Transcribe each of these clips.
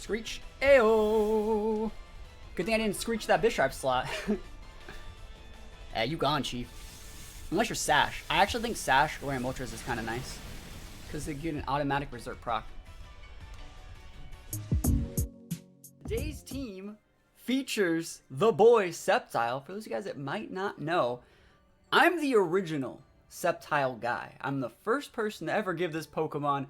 Screech. Ayo. Good thing I didn't Screech that Bisharp slot. You gone, Chief. Unless you're Sash. I actually think Sash wearing Ultras is kind of nice. Because they get an automatic Berserk proc. Today's team features the boy Sceptile. For those of you guys that might not know, I'm the original Sceptile guy. I'm the first person to ever give this Pokemon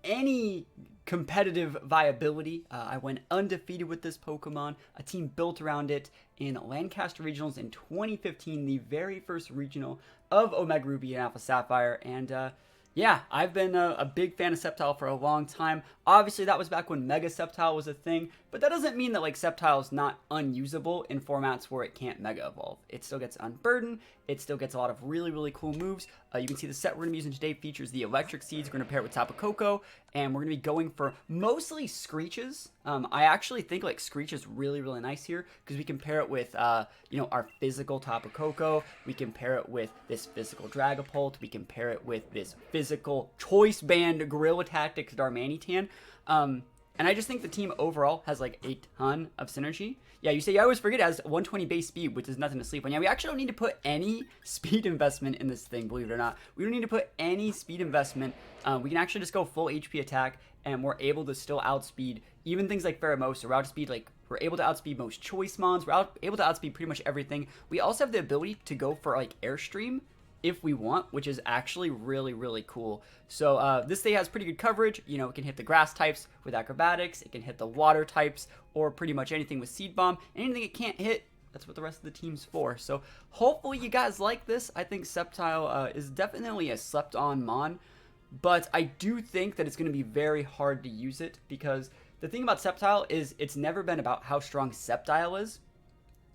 any competitive viability. I went undefeated with this Pokemon. A team built around it in Lancaster Regionals in 2015, the very first regional of Omega Ruby and Alpha Sapphire. And yeah, I've been a big fan of Sceptile for a long time. Obviously, that was back when Mega Sceptile was a thing, but that doesn't mean that like Sceptile is not unusable in formats where it can't Mega Evolve. It still gets Unburden. It still gets a lot of really, really cool moves. You can see the set we're going to be using today features the Electric Seeds. We're going to pair it with Tapu Koko, and we're going to be going for mostly Screeches. I actually think like Screech is really, really nice here because we can pair it with, you know, our physical Tapu Koko. We can pair it with this physical Dragapult. We can pair it with this physical Choice Band Guerrilla Tactics Darmanitan. And I just think the team overall has like a ton of synergy. Yeah, you say I always forget it has 120 base speed, which is nothing to sleep on. Yeah, we actually don't need to put any speed investment in this thing, believe it or not. We don't need to put any speed investment. We can actually just go full HP attack, and we're able to still outspeed even things like Pheromosa. We're outspeed, like, we're able to outspeed most choice mons. We're able to outspeed pretty much everything. We also have the ability to go for like Airstream if we want, which is actually really, really cool. So this thing has pretty good coverage. You know, it can hit the grass types with acrobatics. It can hit the water types or pretty much anything with Seed Bomb. Anything it can't hit, that's what the rest of the team's for. So hopefully you guys like this. I think Sceptile is definitely a slept-on mon, but I do think that it's going to be very hard to use it because the thing about Sceptile is it's never been about how strong Sceptile is.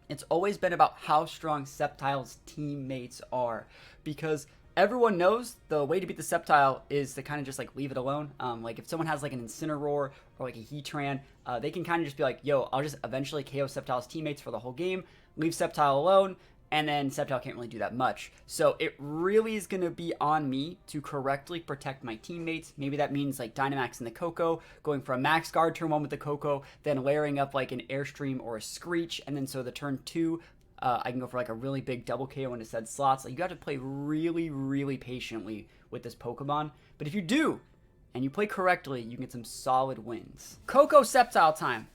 It's always been about how strong Sceptile's teammates are, because everyone knows the way to beat the Sceptile is to kind of just like leave it alone. Like if someone has like an Incineroar or like a Heatran, they can kind of just be like, yo, I'll just eventually KO Sceptile's teammates for the whole game, leave Sceptile alone, and then Sceptile can't really do that much. So it really is going to be on me to correctly protect my teammates. Maybe that means like Dynamax in the Koko, going for a Max Guard turn 1 with the Koko, then layering up like an Airstream or a Screech, and then so the turn 2, I can go for like a really big double KO into said slots. Like you have to play really, really patiently with this Pokemon. But if you do, and you play correctly, you can get some solid wins. Koko Sceptile time.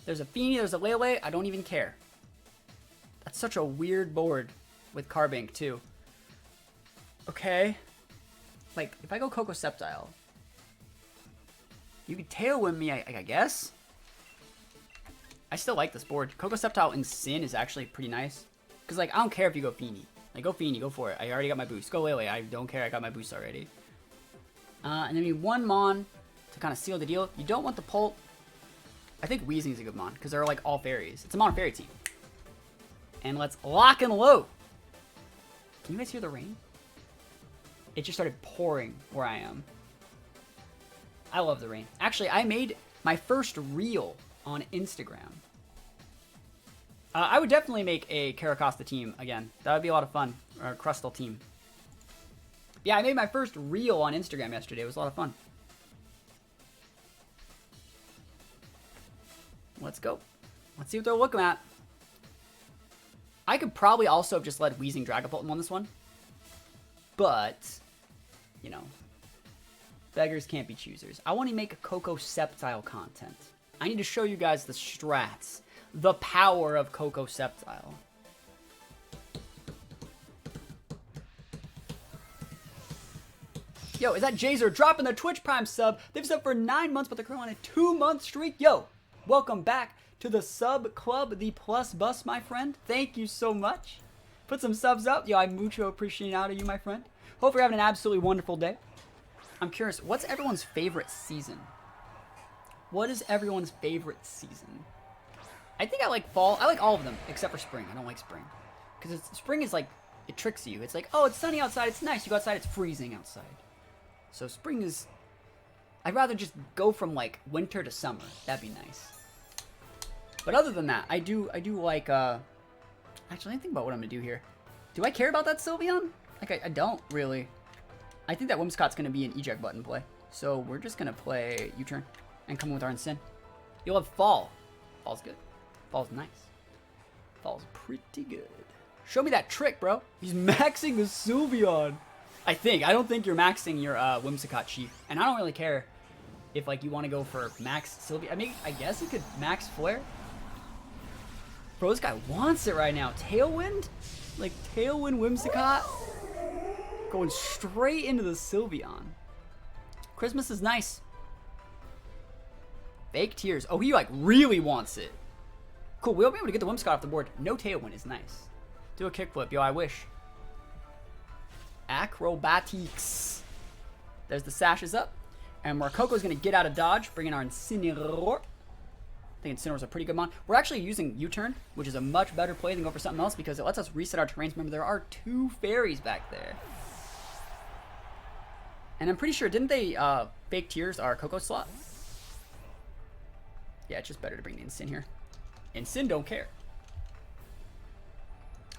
There's a Feeny, there's a Lele, I don't even care. That's such a weird board with Carbink too. Okay. Like, if I go Koko Sceptile, you could Tailwind me, I guess. I still like this board. Koko Sceptile in Sin is actually pretty nice. Because, like, I don't care if you go Feeny. Like, go Feeny, go for it. I already got my boost. Go Lele, I don't care, I got my boost already. And then we need one Mon to kind of seal the deal. You don't want the Pult. I think Weezing's a good Mon, because they're, like, all fairies. It's a Mon Fairy team. And let's lock and load. Can you guys hear the rain? It just started pouring where I am. I love the rain. Actually, I made my first reel on Instagram. I would definitely make a Caracosta team again. That would be a lot of fun. Or a Crustal team. Yeah, I made my first reel on Instagram yesterday. It was a lot of fun. Let's go. Let's see what they're looking at. I could probably also have just let Weezing Dragapult on this one. But, you know, beggars can't be choosers. I want to make a Koko Sceptile content. I need to show you guys the strats, the power of Koko Sceptile. Yo, is that Jazer dropping the Twitch Prime sub? They've subbed for 9 months, but they're currently on a 2-month streak. Yo, welcome back to the sub club, the plus bus, my friend. Thank you so much. Put some subs up. Yo, I mucho appreciate out of you, my friend. Hope you're having an absolutely wonderful day. I'm curious, what's everyone's favorite season? What is everyone's favorite season? I think I like fall. I like all of them, except for spring. I don't like spring. Because spring is like, it tricks you. It's like, oh, it's sunny outside. It's nice. You go outside, it's freezing outside. So spring is, I'd rather just go from like winter to summer. That'd be nice. But other than that, I do like, actually, let me think about what I'm going to do here. Do I care about that Sylveon? Like, I don't really. I think that Whimsicott's going to be an eject button play. So we're just going to play U-turn and come in with our Incin. You'll have Fall. Fall's good. Fall's nice. Fall's pretty good. Show me that trick, bro. He's maxing the Sylveon. I don't think you're maxing your Whimsicott Chief. And I don't really care if like you want to go for max Sylveon. I mean, I guess you could max Flare. Bro, this guy wants it right now. Tailwind? Like Tailwind Whimsicott? Going straight into the Sylveon. Christmas is nice. Fake Tears. Oh, he like really wants it. Cool, we'll be able to get the Whimsicott off the board. No Tailwind is nice. Do a kickflip. Yo, I wish. Acrobatics. There's the sashes up. And Coco's going to get out of dodge, bring in our Incineroar. I think Incineroar's a pretty good mon. We're actually using U-turn, which is a much better play than go for something else because it lets us reset our terrains. Remember, there are 2 fairies back there. And I'm pretty sure, didn't they fake Tears our Coco slot? Yeah, it's just better to bring the Incin here. Incin don't care.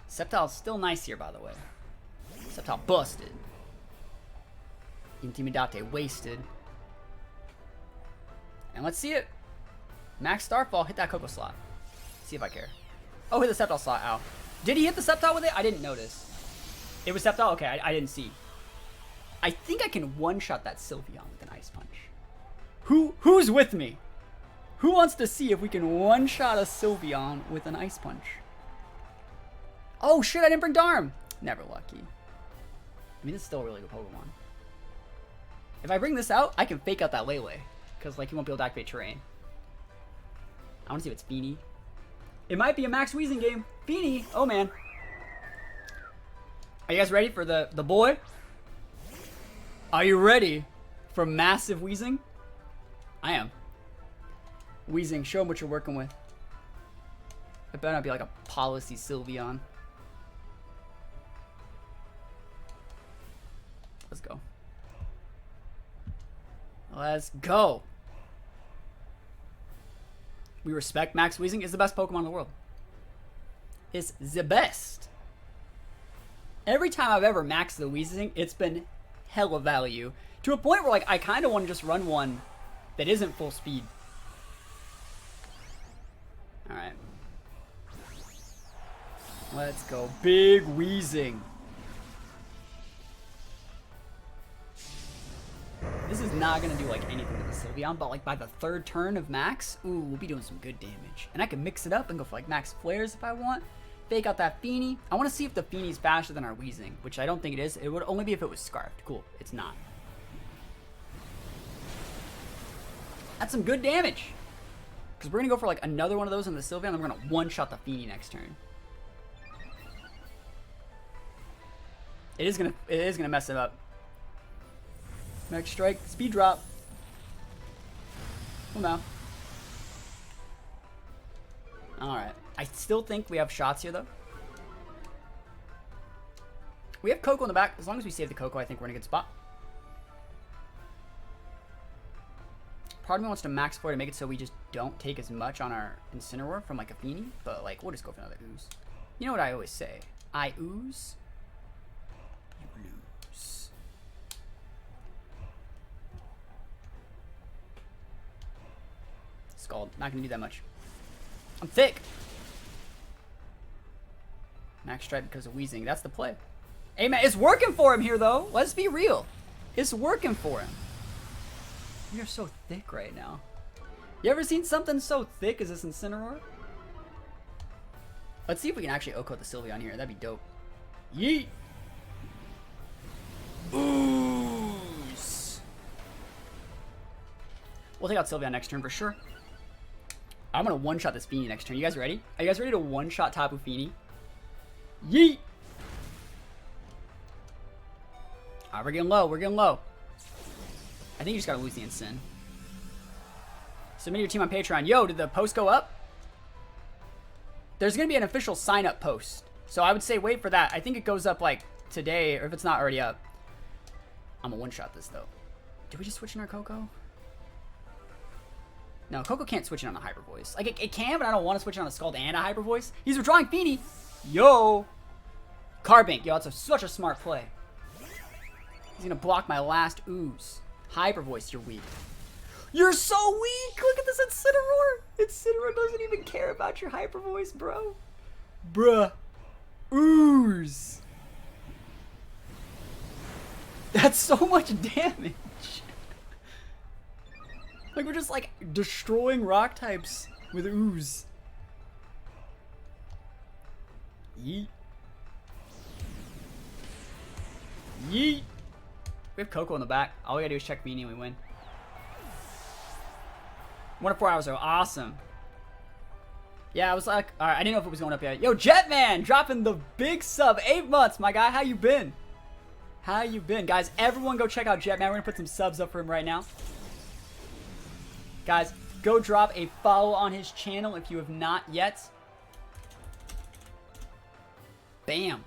Sceptile's still nice here, by the way. Sceptile busted. Intimidate wasted. And let's see it. Max Starfall, hit that Coco slot. See if I care. Oh, hit the Sceptile slot. Ow. Did he hit the Sceptile with it? I didn't notice. It was Sceptile? Okay, I didn't see. I think I can one-shot that Sylveon with an Ice Punch. Who's with me? Who wants to see if we can one-shot a Sylveon with an Ice Punch? Oh shit, I didn't bring Darm. Never lucky. I mean, this is still a really good Pokemon. If I bring this out, I can fake out that Lele. Because like he won't be able to activate terrain. I want to see if it's Feeny. It might be a Max Weezing game. Feeny! Oh man. Are you guys ready for the boy? Are you ready for massive Weezing? I am. Weezing, show him what you're working with. It better not be like a policy Sylveon. Let's go. Let's go. We respect Max Weezing. It's the best Pokemon in the world. It's the best. Every time I've ever maxed the Weezing, it's been hella value. To a point where like I kind of want to just run one that isn't full speed. Alright. Let's go. Big Weezing. This is not going to do like anything to the Sylveon, but like by the 3rd turn of Max, ooh, we'll be doing some good damage. And I can mix it up and go for like Max Flares if I want. Fake out that Feeny. I want to see if the Feeny's faster than our Weezing, which I don't think it is. It would only be if it was Scarfed. Cool. It's not. That's some good damage. Because we're going to go for like another one of those on the Sylveon, and we're going to one-shot the Feeny next turn. It is gonna mess it up. Max Strike, speed drop. Well, no. Alright. I still think we have shots here, though. We have Coco in the back. As long as we save the Coco, I think we're in a good spot. Part of me wants to max for it to make it so we just don't take as much on our Incineroar from like a Feeny. But like, we'll just go for another Ooze. You know what I always say? I ooze, you lose. Scald. Not gonna do that much. I'm thick. Max Strike because of Weezing. That's the play. Hey man, it's working for him here though. Let's be real. It's working for him. You're so thick right now. You ever seen something so thick as this Incineroar? Let's see if we can actually OHKO the Sylveon here. That'd be dope. Yeet. Ooze. We'll take out Sylveon next turn for sure. I'm gonna one-shot this Feeny next turn. You guys ready? Are you guys ready to one-shot Tapu Feeny? Yeet. Alright, we're getting low. We're getting low. I think you just gotta lose the Incin. Submit your team on Patreon. Yo, did the post go up? There's gonna be an official sign-up post. So I would say wait for that. I think it goes up like today, or if it's not already up. I'm gonna one-shot this though. Did we just switch in our Coco? No, Coco can't switch in on the Hyper Voice. Like, it can, but I don't want to switch in on a Scald and a Hyper Voice. He's withdrawing Feeny. Yo! Carbink. Yo, that's such a smart play. He's gonna block my last Ooze. Hyper Voice, you're weak. You're so weak! Look at this Incineroar! Incineroar doesn't even care about your hyper voice, bro. Bruh. Ooze. That's so much damage. Like, we're just, like, destroying rock types with ooze. Yeet. Yeet. We have Coco in the back. All we gotta do is check Beanie and we win. 1 to 4 hours ago. Awesome. Yeah, I was like, alright, I didn't know if it was going up yet. Yo, Jetman dropping the big sub. 8 months, my guy. How you been? How you been? Guys, everyone go check out Jetman. We're gonna put some subs up for him right now. Guys, go drop a follow on his channel if you have not yet. Bam.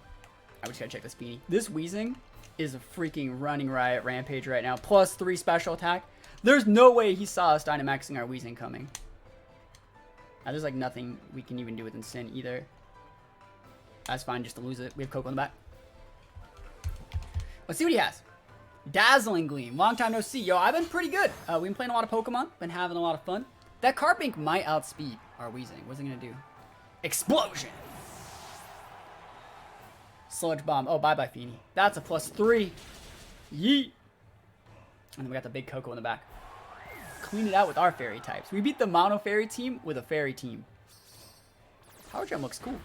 I just gotta check this Beanie. This Weezing is a freaking running riot rampage right now. +3 special attack. There's no way he saw us Dynamaxing our Weezing coming. Now, there's like nothing we can even do with Incin either. That's fine just to lose it. We have Coco in the back. Let's see what he has. Dazzling Gleam. Long time no see. Yo, I've been pretty good. We've been playing a lot of Pokemon. Been having a lot of fun. That Carbink might outspeed our Weezing. What's it gonna do? Explosion. Sludge Bomb. Oh, bye-bye, Feeny. That's a +3. Yeet. And then we got the big Coco in the back. Clean it out with our fairy types. We beat the mono fairy team with a fairy team. Power Gem looks cool.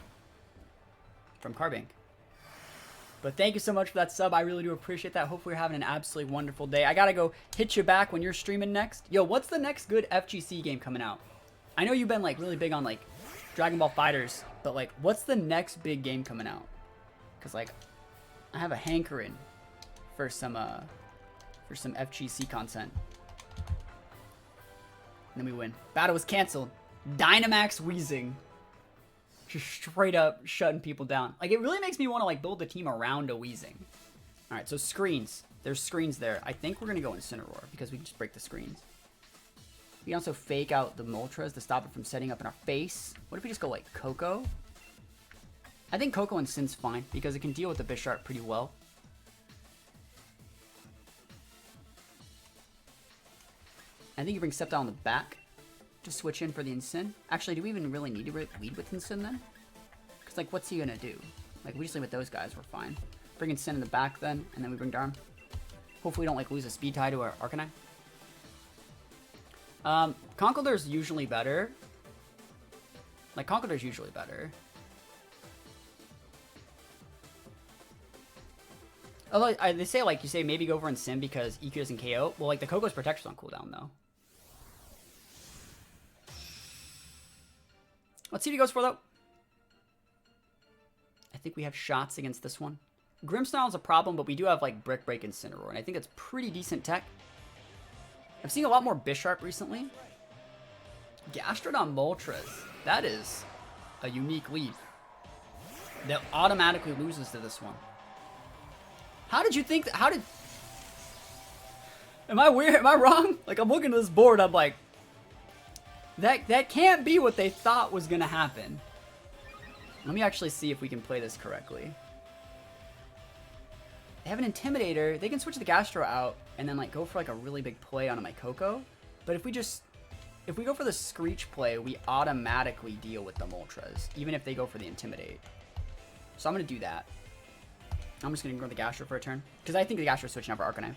From Carbink. But thank you so much for that sub. I really do appreciate that. Hopefully you're having an absolutely wonderful day. I gotta go hit you back when you're streaming next. Yo, what's the next good FGC game coming out? I know you've been like really big on like Dragon Ball Fighters, but like what's the next big game coming out? Cause like I have a hankering for some FGC content. And then we win. Battle was canceled. Dynamax Weezing. Just straight up shutting people down. Like, it really makes me want to, like, build a team around a Weezing. Alright, so screens. There's screens there. I think we're going to go Incineroar because we can just break the screens. We can also fake out the Moltres to stop it from setting up in our face. What if we just go, like, Coco? I think Coco and Sin's fine because it can deal with the Bisharp pretty well. I think you bring Sceptile on the back to switch in for the Incin. Actually, do we even really need to lead with Incin then? Because, like, what's he going to do? Like, we just leave with those guys, we're fine. Bring Incin in the back then, and then we bring Darm. Hopefully we don't, like, lose a speed tie to our Arcanine. Conkeldurr's usually better. Like, Conkeldurr's usually better. Although, they say, like, you say maybe go for Incin because EQ doesn't KO. Well, like, the Coco's Protector's on cooldown, though. Let's see what he goes for, though. I think we have shots against this one. Grimmsnarl's a problem, but we do have, like, Brick Break and Incineroar, and I think it's pretty decent tech. I've seen a lot more Bisharp recently. Gastrodon Moltres. That is a unique lead. That automatically loses to this one. How did you think that? How did... Am I weird? Am I wrong? Like, I'm looking at this board, I'm like... That can't be what they thought was going to happen. Let me actually see if we can play this correctly. They have an Intimidator. They can switch the Gastro out and then like go for like a really big play onto my Coco. But if we go for the Screech play, we automatically deal with the Moltres, even if they go for the Intimidate. So I'm going to do that. I'm just going to ignore the Gastro for a turn. Because I think the Gastro is switching out for Arcanine.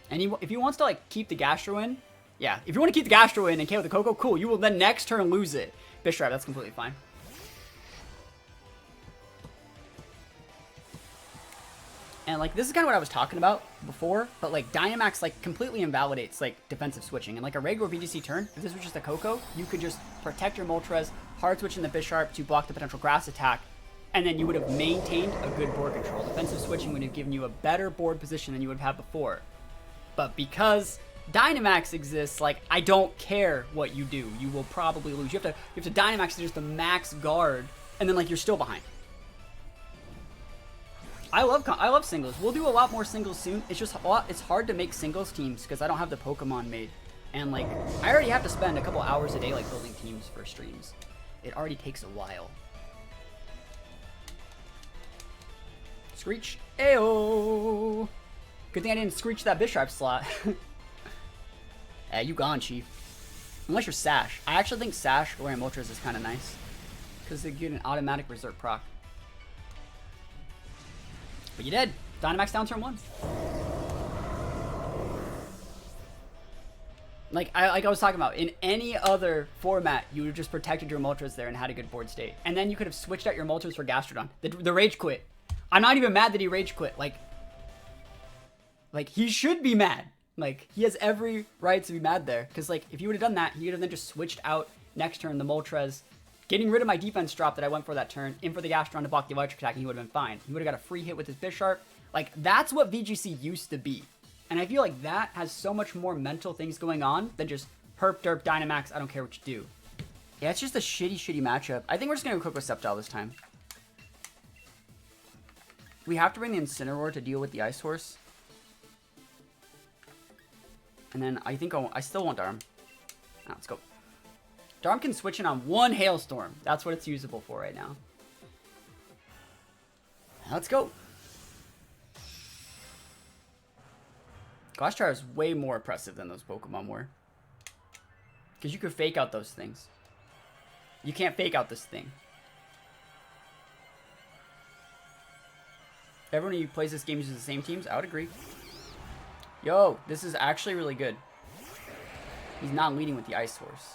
And if he wants to like keep the Gastro in, yeah. If you want to keep the Gastro in and KO the Coco, cool. You will then next turn lose it. Bisharp, that's completely fine. And like this is kind of what I was talking about before, but like Dynamax like completely invalidates like defensive switching. And like a regular VGC turn, if this was just a Coco, you could just protect your Moltres, hard switch in the Bisharp to block the potential grass attack, and then you would have maintained a good board control. Defensive switching would have given you a better board position than you would have had before. But because Dynamax exists, like, I don't care what you do. You will probably lose. You have to Dynamax to just the max guard, and then, like, you're still behind. I love singles. We'll do a lot more singles soon. It's just it's hard to make singles teams because I don't have the Pokemon made. And, like, I already have to spend a couple hours a day, like, building teams for streams. It already takes a while. Screech. Ayo! Good thing I didn't Screech that Bisharp slot. Yeah, you gone, Chief. Unless you're Sash. I actually think Sash wearing Moltres is kind of nice. Because they get an automatic Berserk proc. But you did. Dynamax down turn 1. Like I was talking about, in any other format, you would have just protected your Moltres there and had a good board state. And then you could have switched out your Moltres for Gastrodon. The Rage Quit. I'm not even mad that he Rage Quit. Like he should be mad. Like, he has every right to be mad there. Because, like, if you would have done that, he would have then just switched out next turn the Moltres, getting rid of my defense drop that I went for that turn, in for the Gastrodon to block the electric attack, and he would have been fine. He would have got a free hit with his Bisharp. Like, that's what VGC used to be. And I feel like that has so much more mental things going on than just herp derp Dynamax, I don't care what you do. Yeah, it's just a shitty matchup. I think we're just going to go quick with Sceptile this time. We have to bring the Incineroar to deal with the Ice Horse. And then I think I still want Darm. Oh, let's go. Darm can switch in on 1 Hailstorm. That's what it's usable for right now. Let's go. Glassjar is way more oppressive than those Pokemon were. Because you could fake out those things. You can't fake out this thing. Everyone who plays this game uses the same teams? I would agree. Yo, this is actually really good. He's not leading with the Ice Horse.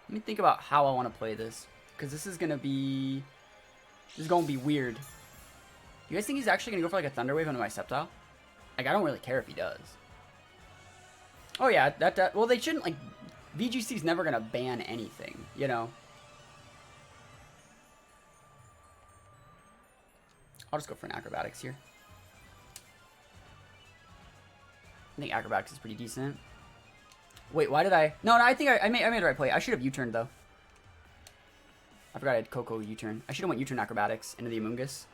Let me think about how I want to play this. Because this is going to be weird. Do you guys think he's actually going to go for like a Thunder Wave onto my Sceptile? Like, I don't really care if he does. Oh yeah, well, they shouldn't, like, VGC's never going to ban anything, you know? I'll just go for an Acrobatics here. I think Acrobatics is pretty decent. Wait, why did I... No, I think I made the right play. I should have U-turned, though. I forgot I had Coco U-turn. I should have went U-turn Acrobatics into the Amoonguss.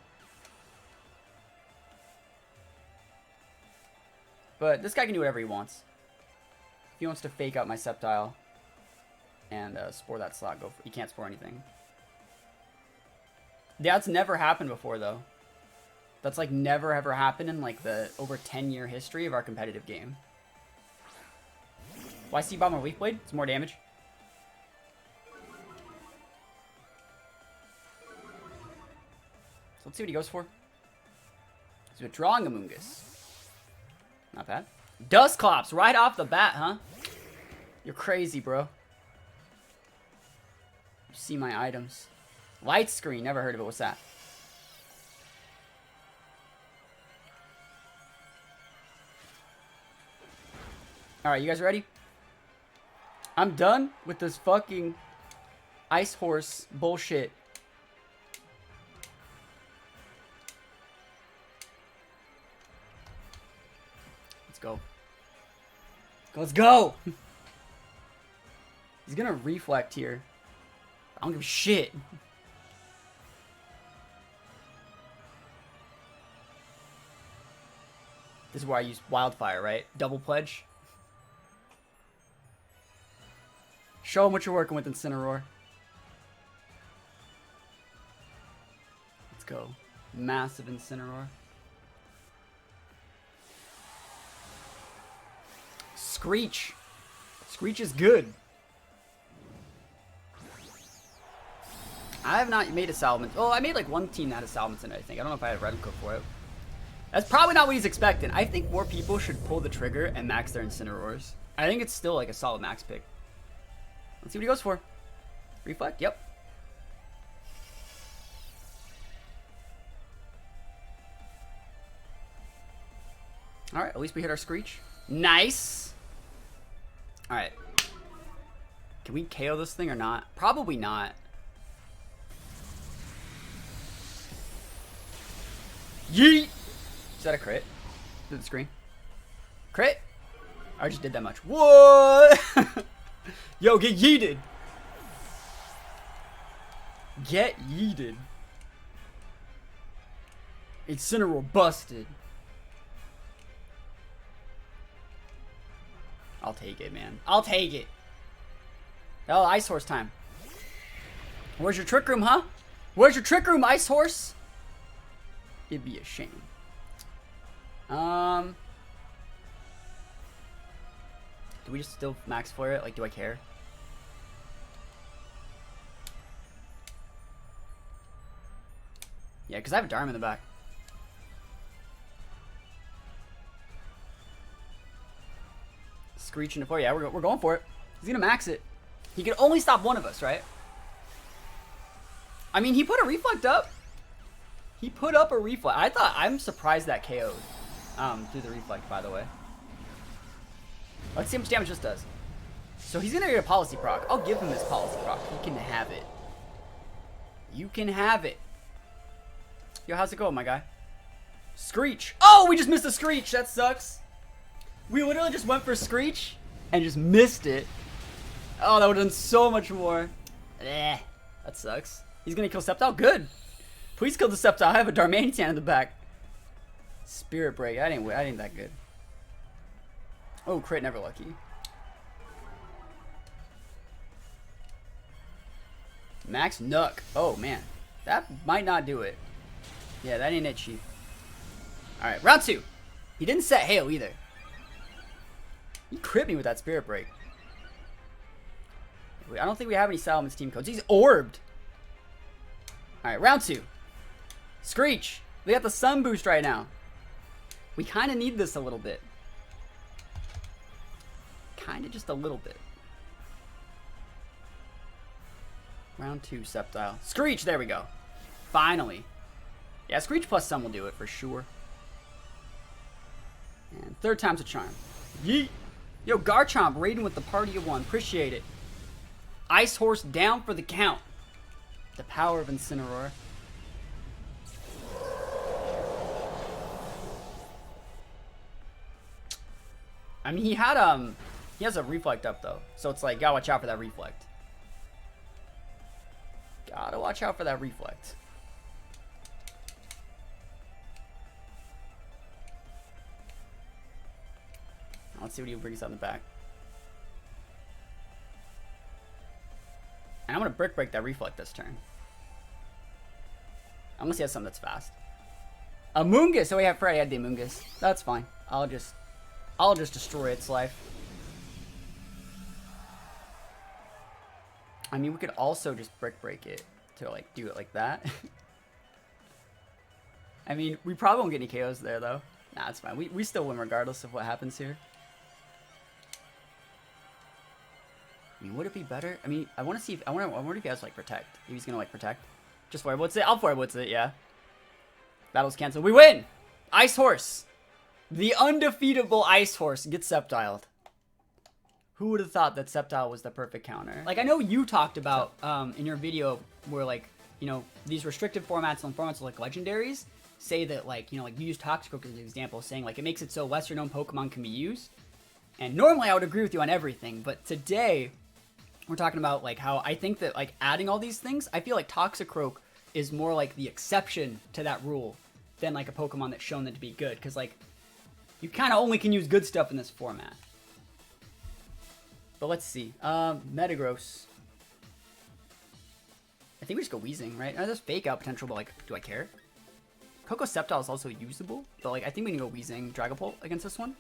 But this guy can do whatever he wants. If he wants to fake out my Sceptile and Spore that slot, go for... He can't Spore anything. That's never happened before, though. That's like never ever happened in like the over 10-year history of our competitive game. Why Seed Bomb or Weak Blade? It's more damage. So let's see what he goes for. He's withdrawing Amoonguss. Not bad. Dusclops right off the bat, huh? You're crazy, bro. You see my items. Light Screen, never heard of it. What's that? Alright, you guys ready? I'm done with this fucking Ice Horse bullshit. Let's go. Let's go! He's gonna Reflect here. I don't give a shit. This is where I use Wildfire, right? Double Pledge. Show him what you're working with, Incineroar. Let's go. Massive Incineroar. Screech. Screech is good. I have not made a Salamence. Oh, I made like one team that had a Salamence in it, I think. I don't know if I had a Red Cook for it. That's probably not what he's expecting. I think more people should pull the trigger and max their Incineroars. I think it's still like a solid max pick. Let's see what he goes for. Reflect? Yep. Alright, at least we hit our Screech. Nice! Alright. Can we KO this thing or not? Probably not. Yeet! Is that a crit? Through the screen. Crit? I just did that much. What? Yo, get yeeted. Get yeeted. Incineroar busted. I'll take it, man. I'll take it. Oh, Ice Horse time. Where's your Trick Room, huh? Where's your Trick Room, Ice Horse? It'd be a shame. Do we just still max for it? Like, do I care? Yeah, because I have a Dharma in the back. Screech into 4. Yeah, we're going for it. He's going to max it. He can only stop one of us, right? I mean, he put a reflect up. He put up a reflect. I'm surprised that KO'd through the reflect, by the way. Let's see how much damage this does. So he's going to get a policy proc. I'll give him this policy proc. He can have it. You can have it. Yo, how's it going, my guy? Screech. Oh, we just missed a Screech. That sucks. We literally just went for Screech and just missed it. Oh, that would have done so much more. That sucks. He's going to kill Sceptile. Good. Please kill the Sceptile. I have a Darmanitan in the back. Spirit Break. I ain't that good. Oh, crit, never lucky. Max Nook. Oh, man. That might not do it. Yeah, that ain't it, Chief. Alright, round 2. He didn't set hail either. He crit me with that Spirit Break. I don't think we have any Salamence team codes. He's orbed. Alright, round 2. Screech. We got the Sun Boost right now. We kind of need this a little bit. Kind of just a little bit. Round 2, Sceptile. Screech, there we go. Finally. Yeah, Screech plus Sun will do it for sure. And 3rd time's a charm. Yeet. Yo, Garchomp raiding with the party of 1. Appreciate it. Ice Horse down for the count. The power of Incineroar. I mean, he has a reflect up though, so it's like gotta watch out for that reflect. Gotta watch out for that reflect. Let's see what he brings out in the back. And I'm gonna Brick Break that reflect this turn. Unless he has something that's fast. Amoonguss. Oh, we have Freddy. I had the Amoonguss. That's fine. I'll just destroy its life. I mean, we could also just Brick Break it to like do it like that. I mean, we probably won't get any KOs there though. Nah, it's fine. We still win regardless of what happens here. I mean, would it be better? I mean, I want to see if I wonder if he has like protect. If he's gonna like protect. Just Fire Blitz it. I'll Fire Blitz it. Yeah. Battle's canceled. We win. Ice Horse. The undefeatable Ice Horse gets Sceptiled. Who would have thought that Sceptile was the perfect counter? Like, I know you talked about in your video where, like, you know, these restricted formats and formats like legendaries say that, like, you know, like you use Toxicroak as an example, saying like it makes it so lesser known Pokemon can be used. And normally I would agree with you on everything, but today we're talking about like how I think that like adding all these things, I feel like Toxicroak is more like the exception to that rule than like a Pokemon that's shown that to be good, because like you kind of only can use good stuff in this format. But let's see. Metagross. I think we just go Weezing, right? There's Fake Out potential, but like, do I care? Coco Sceptile is also usable, but like I think we can go Weezing Dragapult against this one.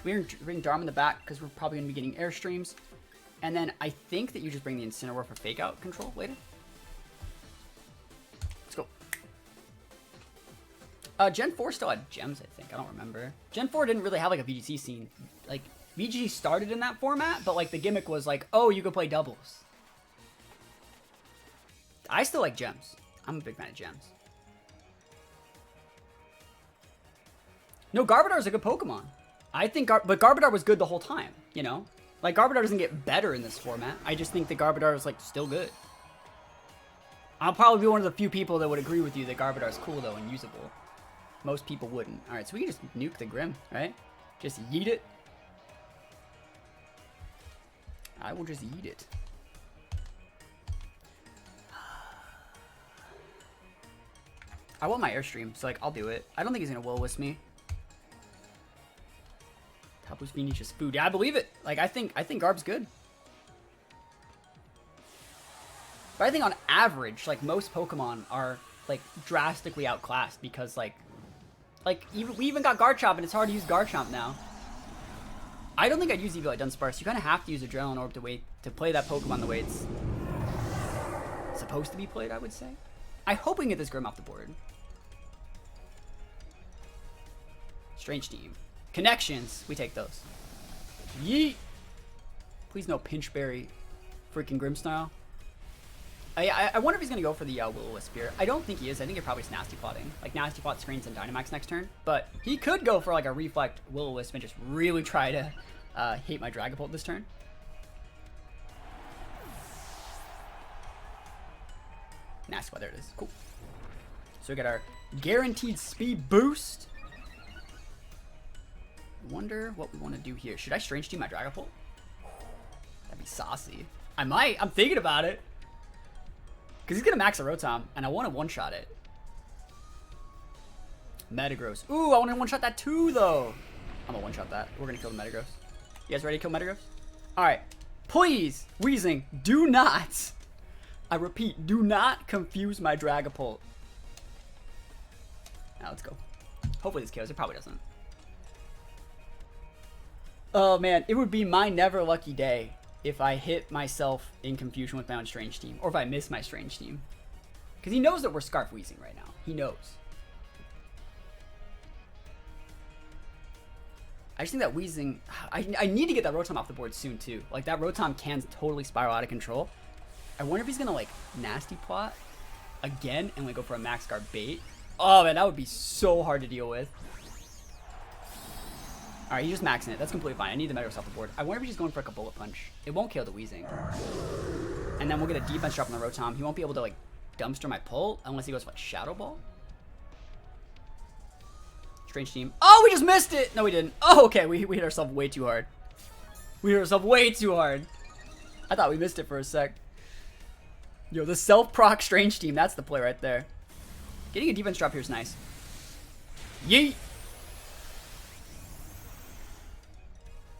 We're bring Dharma in the back because we're probably going to be getting Airstreams. And then I think that you just bring the Incineroar for Fake Out control later. Let's go. Gen 4 still had gems, I think. I don't remember. Gen 4 didn't really have like a VGC scene. Like, VGC started in that format, but like the gimmick was like, oh, you could play doubles. I still like gems. I'm a big fan of gems. No, Garbodor is a good Pokemon. I think, but Garbodor was good the whole time, you know? Like, Garbodor doesn't get better in this format. I just think that Garbodor is, like, still good. I'll probably be one of the few people that would agree with you that Garbodor is cool, though, and usable. Most people wouldn't. Alright, so we can just nuke the Grim, right? Just yeet it. I will just yeet it. I want my Airstream, so, like, I'll do it. I don't think he's going to Will-Wisp me. Tapu Fini just food. Yeah, I believe it. Like, I think Garb's good. But I think on average, like, most Pokemon are, like, drastically outclassed because, like, Like, we even got Garchomp, and it's hard to use Garchomp now. I don't think I'd use Eviolite Dunsparce. You kind of have to use Adrenaline Orb to play that Pokemon the way it's supposed to be played, I would say. I hope we can get this Grim off the board. Strange Team. Connections. We take those. Yeet. Please no Pinchberry freaking Grimmsnarl. I wonder if he's going to go for the Will-O-Wisp here. I don't think he is. I think he's probably just Nasty Plotting. Like, Nasty Plot Screens and Dynamax next turn. But he could go for, like, a Reflect Will-O-Wisp and just really try to hate my Dragapult this turn. Nasty Plot. There it is. Cool. So we got our guaranteed speed boost. Wonder what we want to do here. Should I Strange Team my Dragapult? That'd be saucy. I might. I'm thinking about it. Because he's going to max a Rotom, and I want to one-shot it. Metagross. Ooh, I want to one-shot that too, though. I'm going to one-shot that. We're going to kill the Metagross. You guys ready to kill Metagross? Alright. Please, Weezing, do not. I repeat, do not confuse my Dragapult. Now, let's go. Hopefully this kills. It probably doesn't. Oh, man. It would be my never lucky day if I hit myself in confusion with my own Strange Team, or if I miss my Strange Team. Because he knows that we're Scarf Weezing right now. He knows. I just think that Weezing... I need to get that Rotom off the board soon, too. Like, that Rotom can totally spiral out of control. I wonder if he's going to, like, Nasty Plot again and, like, go for a Max Guard bait. Oh, man, that would be so hard to deal with. Alright, he's just maxing it. That's completely fine. I need the Metagross off the board. I wonder if he's just going for like a Bullet Punch. It won't kill the Weezing. And then we'll get a defense drop on the Rotom. He won't be able to like dumpster my pull unless he goes for like Shadow Ball. Strange Team. Oh, we just missed it! No, we didn't. Oh, okay. We hit ourselves way too hard. We hit ourselves way too hard. I thought we missed it for a sec. Yo, the self-proc Strange Team. That's the play right there. Getting a defense drop here is nice. Yeet!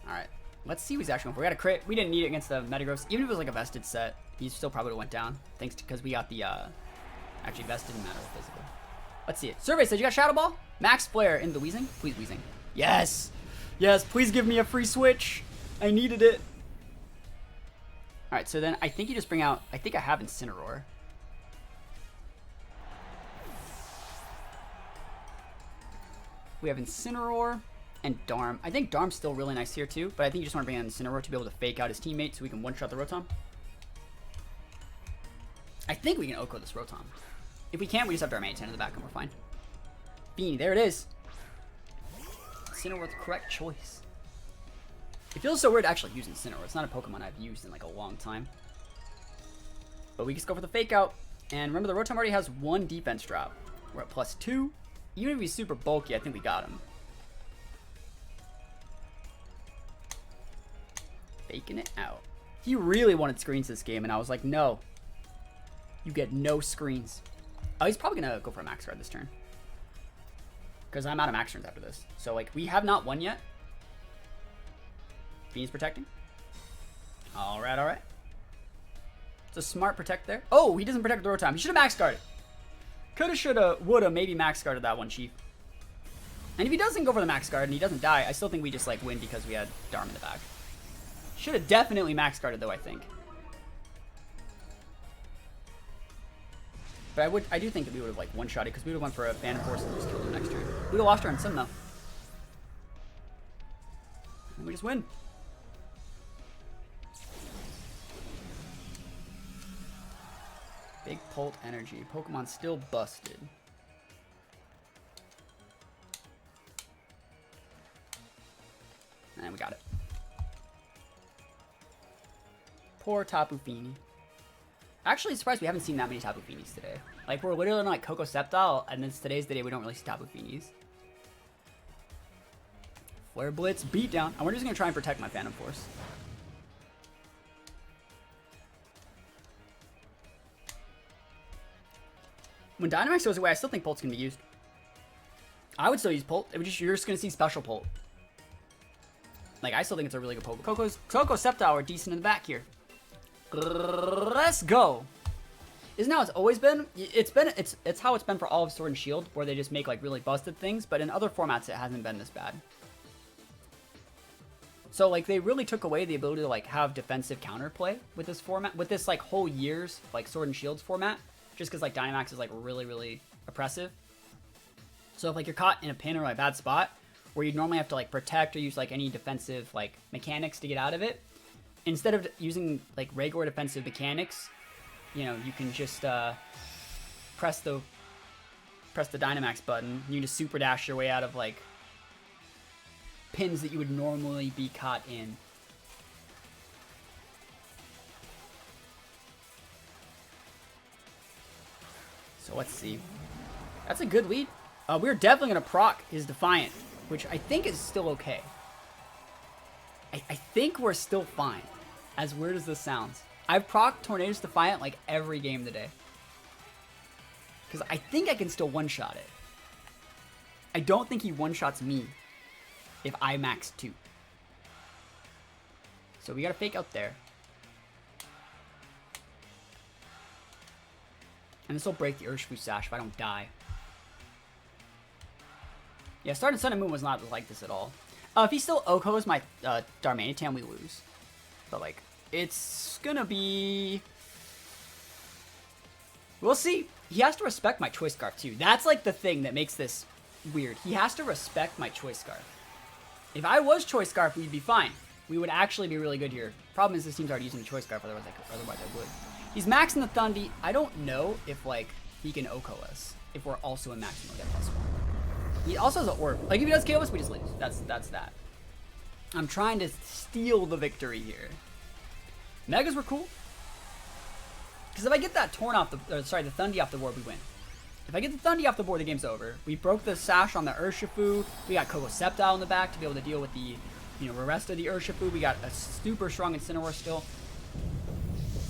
Alright, let's see what he's actually going for. We got a crit. We didn't need it against the Metagross. Even if it was like a vested set, he still probably would have went down. Thanks to, because we got the, actually vested and matter physical. Let's see it. Survey said you got Shadow Ball? Max Flare in the Weezing? Please, Weezing. Yes! Yes, please give me a free switch. I needed it. Alright, so then I think you just bring out, I think I have Incineroar. We have Incineroar and Darm. I think Darm's still really nice here too, but I think you just want to bring in Incineroar to be able to fake out his teammate so we can one-shot the Rotom. I think we can Oko this Rotom. If we can't, we just have Darmanitan in the back and we're fine. Beanie, there it is. Incineroar, the correct choice. It feels so weird to actually use Incineroar. It's not a Pokemon I've used in like a long time. But we just go for the fake out. And remember, the Rotom already has one defense drop. We're at +2. Even if he's super bulky, I think we got him. Faking it out. He really wanted screens this game, and I was like, no. You get no screens. Oh, he's probably going to go for a Max Guard this turn. Because I'm out of Max turns after this. So, like, we have not won yet. Beanie's protecting. Alright, alright. It's a smart protect there. Oh, he doesn't protect the Rotom. He should have Max Guarded. Coulda, shoulda, woulda, maybe Max Guarded that one, Chief. And if he doesn't go for the Max Guard and he doesn't die, I still think we just, like, win because we had Darm in the back. Should have definitely Max Guarded, though, I think. But I do think that we would have, like, one-shot it because we would have went for a Phantom Force and just killed him next turn. We would have lost our Sim, though. And we just win. Big Pult Energy. Pokemon still busted. And we got it. Poor Tapu Fini. Actually, surprised we haven't seen that many Tapu Finis today. Like, we're literally on, like, Coco Sceptile, and then today's the day we don't really see Tapu Finis. Flare Blitz, beatdown. I wonder who's going to try and protect my Phantom Force. When Dynamax goes away, I still think Pult's going to be used. I would still use Pult. You're just going to see Special Pult. Like, I still think it's a really good Pokemon. Coco Sceptile are decent in the back here. Let's go. Isn't how it's always been? It's how it's been for all of Sword and Shield, where they just make like really busted things, but in other formats it hasn't been this bad. So like they really took away the ability to like have defensive counterplay with this format, with this like whole year's like Sword and Shields format, just because like Dynamax is like really oppressive. So if like you're caught in a pin or a bad spot where you normally have to like protect or use like any defensive like mechanics to get out of it, instead of using like regular defensive mechanics, you know, you can just press the Dynamax button. You just super dash your way out of like pins that you would normally be caught in. So let's see. That's a good lead. We're definitely gonna proc his Defiant, which I think is still okay. I think we're still fine, as weird as this sounds. I've proc Tornado's Defiant like every game today. Because I think I can still one-shot it. I don't think he one-shots me if I max 2. So we gotta fake out there. And this will break the Urshifu Sash if I don't die. Yeah, starting Sun and Moon was not like this at all. If he still OHKOs my Darmanitan, we lose. But like, it's gonna be... We'll see. He has to respect my Choice Scarf too. That's like the thing that makes this weird. He has to respect my Choice Scarf. If I was Choice Scarf, we'd be fine. We would actually be really good here. Problem is this team's already using the Choice Scarf, otherwise I would. He's maxing the Thundy. I don't know if like he can OHKO us if we're also in maximum get +1. He also has an orb. Like if he does KO us, we just lose. That's that. I'm trying to steal the victory here. Megas were cool. Because if I get that the Thundy off the board, we win. If I get the Thundy off the board, the game's over. We broke the Sash on the Urshifu. We got Coco Sceptile in the back to be able to deal with the, you know, rest of the Urshifu. We got a super strong Incineroar still.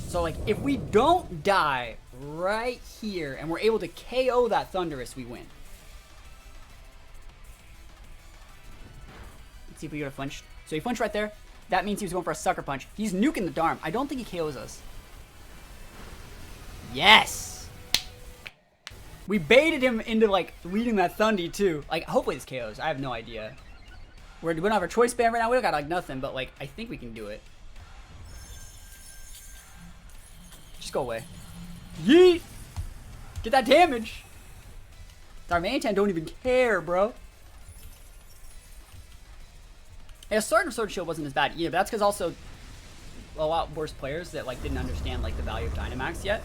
So like, if we don't die right here and we're able to KO that Thundurus, we win. Let's see if we get a flinch. So he flinched right there. That means he was going for a Sucker Punch. He's nuking the Darm. I don't think he KOs us. Yes! We baited him into, like, leading that Thundy, too. Like, hopefully this KOs. I have no idea. We don't have our Choice Band right now. We don't got, like, nothing. But, like, I think we can do it. Just go away. Yeet! Get that damage! Darmanitan don't even care, bro. Yeah, Sword and Shield wasn't as bad either, but that's because also a lot worse players that like didn't understand like the value of Dynamax yet.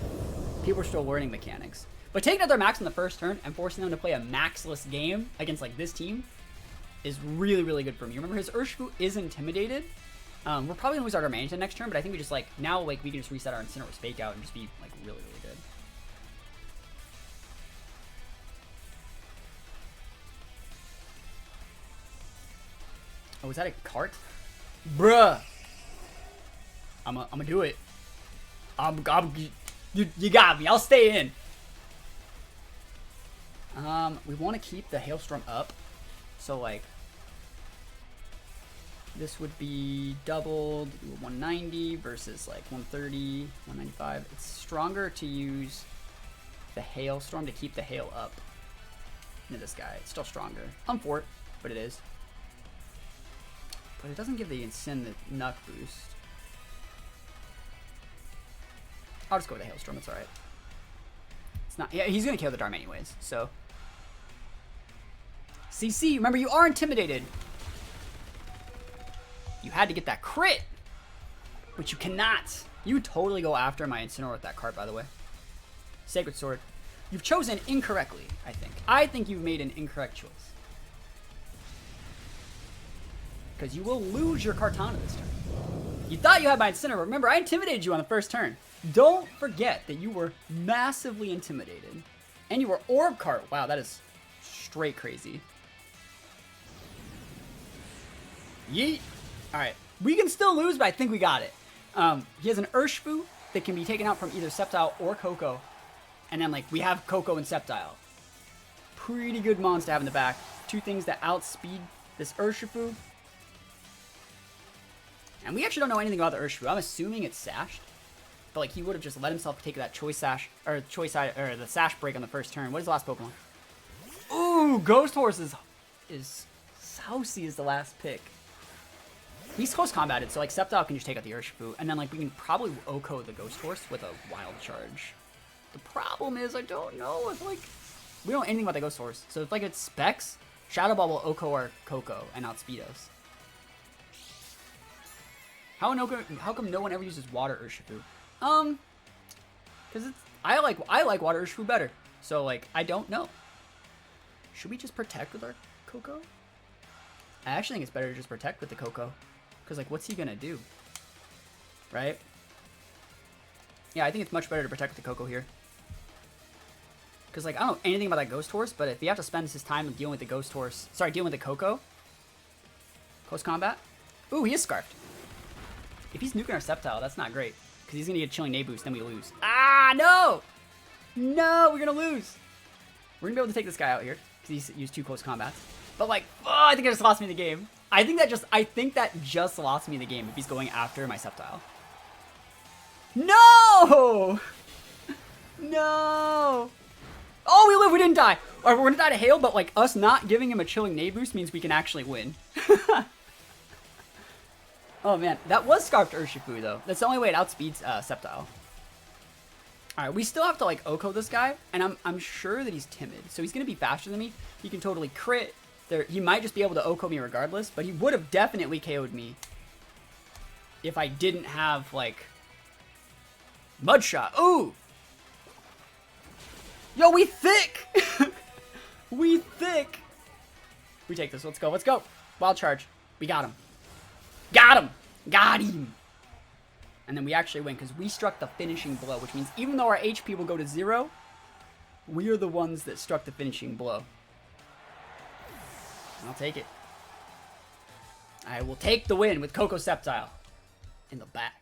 People are still learning mechanics. But taking out their max in the first turn and forcing them to play a maxless game against like this team is really good for me. Remember, his Urshifu is intimidated. We're probably gonna lose our Darmanitan next turn, but I think we just like now like we can just reset our Incineroar's fake out and just be like really good. Oh, is that a cart? Bruh. I'm gonna do it. You got me. I'll stay in. We want to keep the Hailstorm up. So, like, this would be doubled 190 versus, like, 130, 195. It's stronger to use the Hailstorm to keep the hail up into this guy. It's still stronger. I'm for it, but it is. But it doesn't give the Incin the Nuck boost. I'll just go with the Hailstorm, it's alright. It's not, yeah, he's gonna kill the Darm anyways, so. CC, remember you are intimidated. You had to get that crit, but you cannot. You totally go after my Incineroar with that card, by the way. Sacred Sword. You've chosen incorrectly, I think. I think you've made an incorrect choice. Because you will lose your Kartana this turn. You thought you had my Incineroar. Remember, I intimidated you on the first turn. Don't forget that you were massively intimidated. And you were Orb Cart. Wow, that is straight crazy. Yeet. Alright. We can still lose, but I think we got it. He has an Urshifu that can be taken out from either Sceptile or Coco. And then, like, we have Coco and Sceptile. Pretty good mons to have in the back. Two things that outspeed this Urshifu. And we actually don't know anything about the Urshifu. I'm assuming it's sashed. But like he would have just let himself take that choice sash or the sash break on the first turn. What is the last Pokemon? Ooh, Ghost Horse is Sousy is the last pick. He's close combated, so like Sceptile can just take out the Urshifu, and then like we can probably OHKO the Ghost Horse with a Wild Charge. The problem is I don't know if like we don't know anything about the Ghost Horse. So if like it's Specs, Shadow Ball will OHKO our Koko and outspeed us. How come no one ever uses Water Urshifu? Because I like Water Urshifu better. So like I don't know. Should we just protect with our Koko? I actually think it's better to just protect with the Koko. Because, like, what's he going to do? Right? Yeah, I think it's much better to protect with the Koko here. Because, like, I don't know anything about that Ghost Horse, but if he have to spend his time dealing with the Ghost Horse... Sorry, dealing with the Koko. Close combat. Ooh, he is Scarfed. If he's nuking our Sceptile, that's not great. Because he's going to get a Chilling Knee boost, then we lose. Ah, no! No, we're going to lose. We're going to be able to take this guy out here. Because he's used 2 close combats. But like, oh, I think I just lost me the game. I think that just lost me the game if he's going after my Sceptile. No! No! Oh, we live, we didn't die. Or we're gonna die to hail, but like us not giving him a Chilling Knee boost means we can actually win. Oh man, that was Scarfed Urshifu though. That's the only way it outspeeds Sceptile. Alright, we still have to like OHKO this guy, and I'm sure that he's timid. So he's gonna be faster than me. He can totally crit. He might just be able to OHKO me regardless, but he would have definitely KO'd me if I didn't have, like, Mud Shot. Ooh! Yo, we thick! We thick! We take this. Let's go. Let's go. Wild Charge. We got him. Got him! Got him! And then we actually win because we struck the finishing blow, which means even though our HP will go to 0, we are the ones that struck the finishing blow. I'll take it. I will take the win with Koko Sceptile in the back.